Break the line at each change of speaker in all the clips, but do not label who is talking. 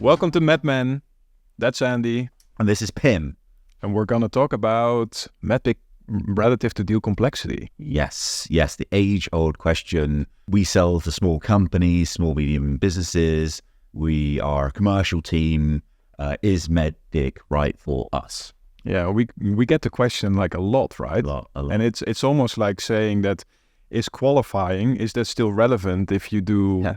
Welcome to MedMen. That's Andy.
And this is Pim.
And we're going to talk about MEDDPICC relative to deal complexity.
Yes, the age-old question. We sell to small companies, small, medium businesses. We are a commercial team. Is MEDDICC right for us?
Yeah, we get the question like a lot, right?
A lot.
And it's almost like saying that is qualifying, is that still relevant if you do... Yeah.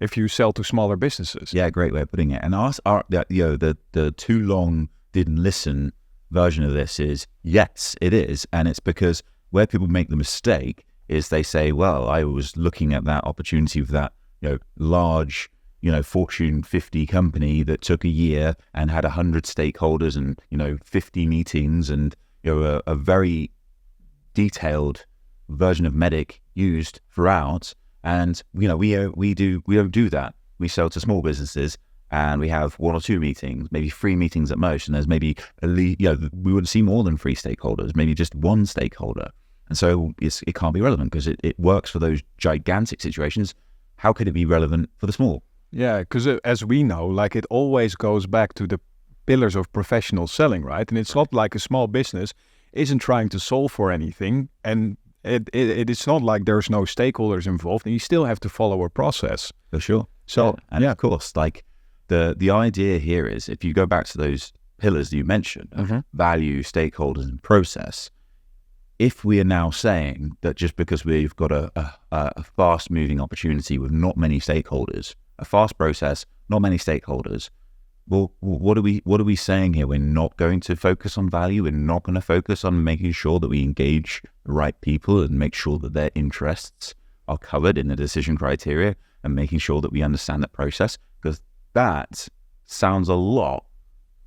If you sell to smaller businesses.
Yeah, great way of putting it. And the too long didn't listen version of this is, yes, it is. And it's because where people make the mistake is they say, well, I was looking at that opportunity with that, large, Fortune 50 company that took a year and had 100 stakeholders and, 50 meetings and, a very detailed version of MEDDICC used throughout. And, we don't do that. We sell to small businesses and we have one or two meetings, maybe 3 meetings at most. And there's maybe at least, we would see more than 3 stakeholders, maybe just 1 stakeholder. And so it can't be relevant because it works for those gigantic situations. How could it be relevant for the small?
Yeah, because as we know, like it always goes back to the pillars of professional selling, right? And it's not like a small business isn't trying to solve for anything. And it's not like there's no stakeholders involved, and you still have to follow a process.
For sure.
So,
of course, like the idea here is if you go back to those pillars that you mentioned, value, stakeholders, and process, if we are now saying that just because we've got a fast-moving opportunity with not many stakeholders, a fast process, not many stakeholders, well, what are we saying here? We're not going to focus on value. We're not going to focus on making sure that we engage the right people and make sure that their interests are covered in the decision criteria and making sure that we understand that process, because that sounds a lot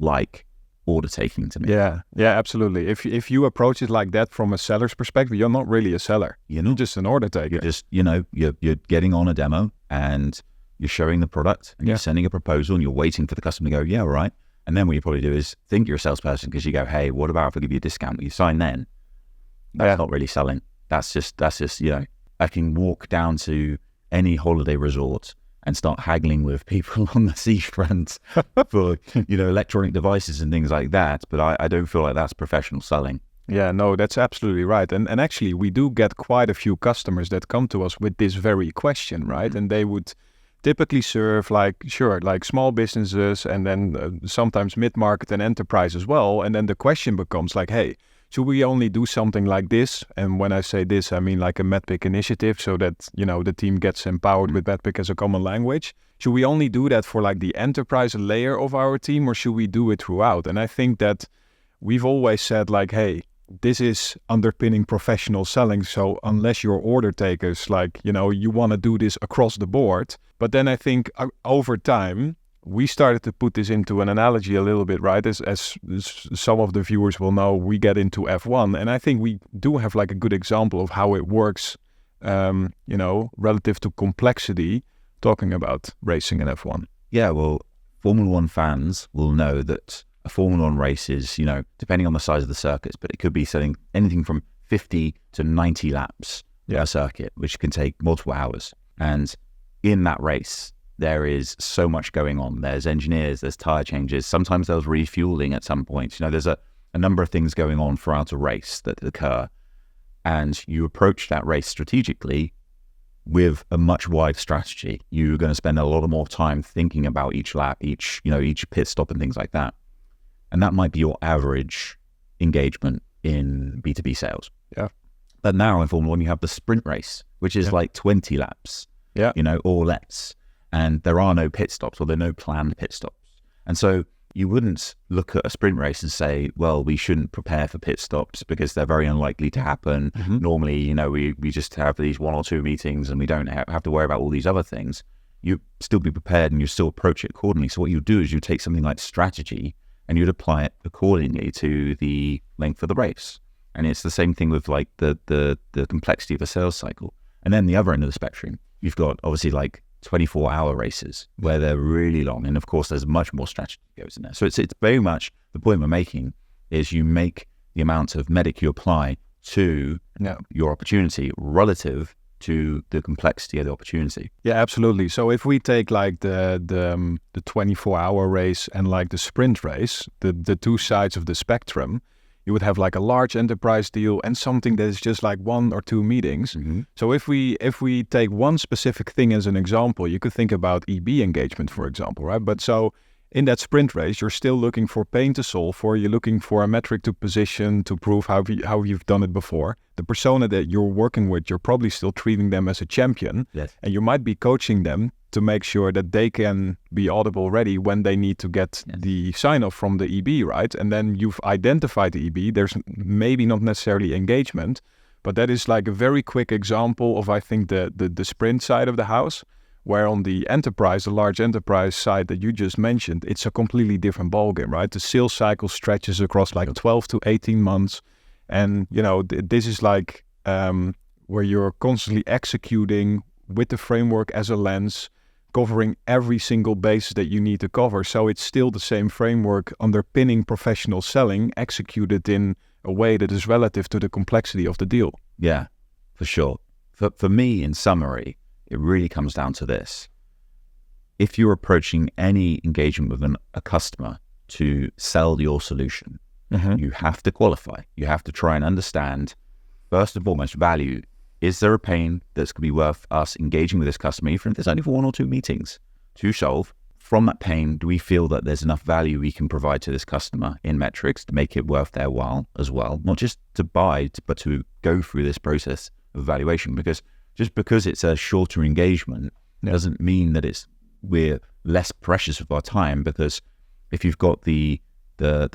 like order taking to me.
Yeah, absolutely. If you approach it like that from a seller's perspective, you're not really a seller. You're just an order taker.
You're just, you're getting on a demo and you're showing the product and you're sending a proposal and you're waiting for the customer to go, yeah, all right. And then what you probably do is think you're a salesperson because you go, hey, what about if I give you a discount? You sign then. That's not really selling. That's just, I can walk down to any holiday resort and start haggling with people on the seafront for, electronic devices and things like that. But I don't feel like that's professional selling.
Yeah, no, that's absolutely right. And actually, we do get quite a few customers that come to us with this very question, right? And they would typically serve like small businesses and then sometimes mid-market and enterprise as well. And then the question becomes like, hey, should we only do something like this? And when I say this, I mean like a MEDDPICC initiative so that, the team gets empowered with MEDDPICC as a common language. Should we only do that for like the enterprise layer of our team or should we do it throughout? And I think that we've always said like, hey, this is underpinning professional selling. So unless you're order takers, like, you want to do this across the board. But then I think over time, we started to put this into an analogy a little bit, right? As some of the viewers will know, we get into F1. And I think we do have like a good example of how it works, relative to complexity, talking about racing in F1.
Yeah, well, Formula One fans will know that a Formula One race is, depending on the size of the circuits, but it could be selling anything from 50 to 90 laps per circuit, which can take multiple hours. And in that race, there is so much going on. There's engineers, there's tire changes. Sometimes there's refueling at some point. There's a number of things going on throughout a race that occur. And you approach that race strategically with a much wider strategy. You're going to spend a lot more time thinking about each lap, each pit stop and things like that. And that might be your average engagement in B2B sales.
Yeah.
But now in Formula One, you have the sprint race, which is like 20 laps, or less. And there are no pit stops or there are no planned pit stops. And so you wouldn't look at a sprint race and say, well, we shouldn't prepare for pit stops because they're very unlikely to happen. Normally, we just have these 1 or 2 meetings and we don't have to worry about all these other things. You still be prepared and you still approach it accordingly. So what you do is you take something like strategy and you'd apply it accordingly to the length of the race. And it's the same thing with like the complexity of a sales cycle. And then the other end of the spectrum, you've got obviously like 24-hour races where they're really long. And of course, there's much more strategy that goes in there. So it's very much the point we're making is you make the amount of MEDDICC you apply to your opportunity relative to the complexity of the opportunity.
Yeah, absolutely. So if we take like the 24-hour race and like the sprint race, the two sides of the spectrum, you would have like a large enterprise deal and something that is just like 1 or 2 meetings.
Mm-hmm.
So if we take one specific thing as an example, you could think about EB engagement, for example, right? But so in that sprint race, you're still looking for pain to solve for. You're looking for a metric to position to prove how you've done it before. The persona that you're working with, you're probably still treating them as a champion.
Yes.
And you might be coaching them to make sure that they can be audible ready when they need to get the sign-off from the EB, right? And then you've identified the EB. There's maybe not necessarily engagement, but that is like a very quick example of, I think, the sprint side of the house, where on the enterprise, the large enterprise side that you just mentioned, it's a completely different ballgame, right? The sales cycle stretches across like 12 to 18 months. And, you know, this is like where you're constantly executing with the framework as a lens, covering every single basis that you need to cover. So it's still the same framework underpinning professional selling, executed in a way that is relative to the complexity of the deal.
Yeah, for sure. For me, in summary, it really comes down to this. If you're approaching any engagement with a customer to sell your solution, you have to qualify. You have to try and understand, first and foremost, value. Is there a pain that's going to be worth us engaging with this customer, even if there's only for 1 or 2 meetings, to solve? From that pain, do we feel that there's enough value we can provide to this customer in metrics to make it worth their while as well? Not just to buy, but to go through this process of evaluation. Because just because it's a shorter engagement doesn't mean that we're less precious of our time, because if you've got the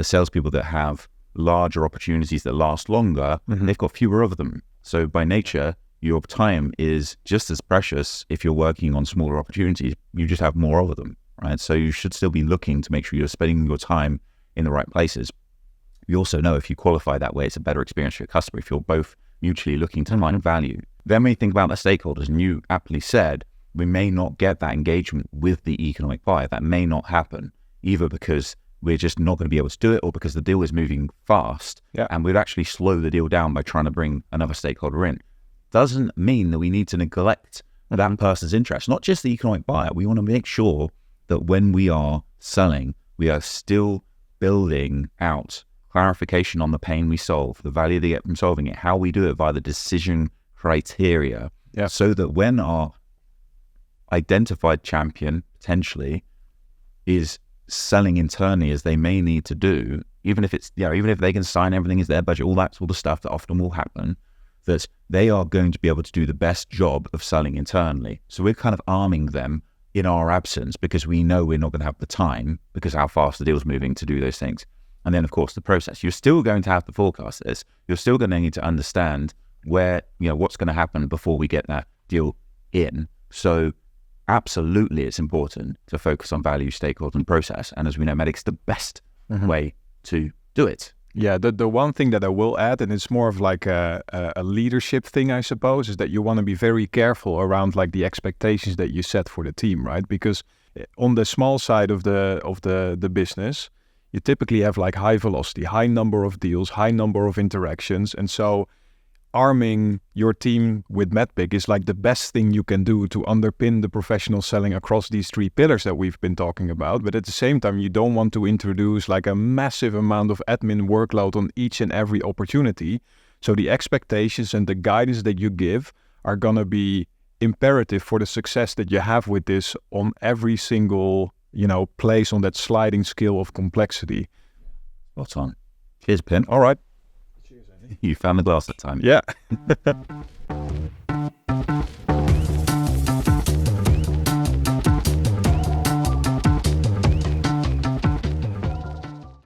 salespeople that have larger opportunities that last longer, they've got fewer of them. So by nature, your time is just as precious if you're working on smaller opportunities. You just have more of them, right? So you should still be looking to make sure you're spending your time in the right places. You also know if you qualify that way, it's a better experience for your customer if you're both mutually looking to find value. Then when you think about the stakeholders, and you aptly said, we may not get that engagement with the economic buyer. That may not happen, either because we're just not going to be able to do it, or because the deal is moving fast and we'd actually slow the deal down by trying to bring another stakeholder in. Doesn't mean that we need to neglect that person's interest, not just the economic buyer. We want to make sure that when we are selling, we are still building out clarification on the pain we solve, the value they get from solving it, how we do it via the decision criteria, so that when our identified champion potentially is selling internally as they may need to do, even if it's, even if they can sign everything is their budget, all that sort of stuff that often will happen, that they are going to be able to do the best job of selling internally. So we're kind of arming them in our absence, because we know we're not going to have the time, because how fast the deal's moving, to do those things. And then, of course, the process. You're still going to have to forecast this. You're still going to need to understand where, what's going to happen before we get that deal in. So absolutely, it's important to focus on value, stakeholders, and process. And as we know, MEDDICC's the best way to do it.
Yeah, the one thing that I will add, and it's more of like a leadership thing, I suppose, is that you want to be very careful around like the expectations that you set for the team, right? Because on the small side of the business, you typically have like high velocity, high number of deals, high number of interactions. And so arming your team with MEDDPICC is like the best thing you can do to underpin the professional selling across these 3 pillars that we've been talking about. But at the same time, you don't want to introduce like a massive amount of admin workload on each and every opportunity. So the expectations and the guidance that you give are going to be imperative for the success that you have with this on every single, place on that sliding scale of complexity.
Spot on. Cheers, Pim.
All right.
You found the glass that time.
Yeah.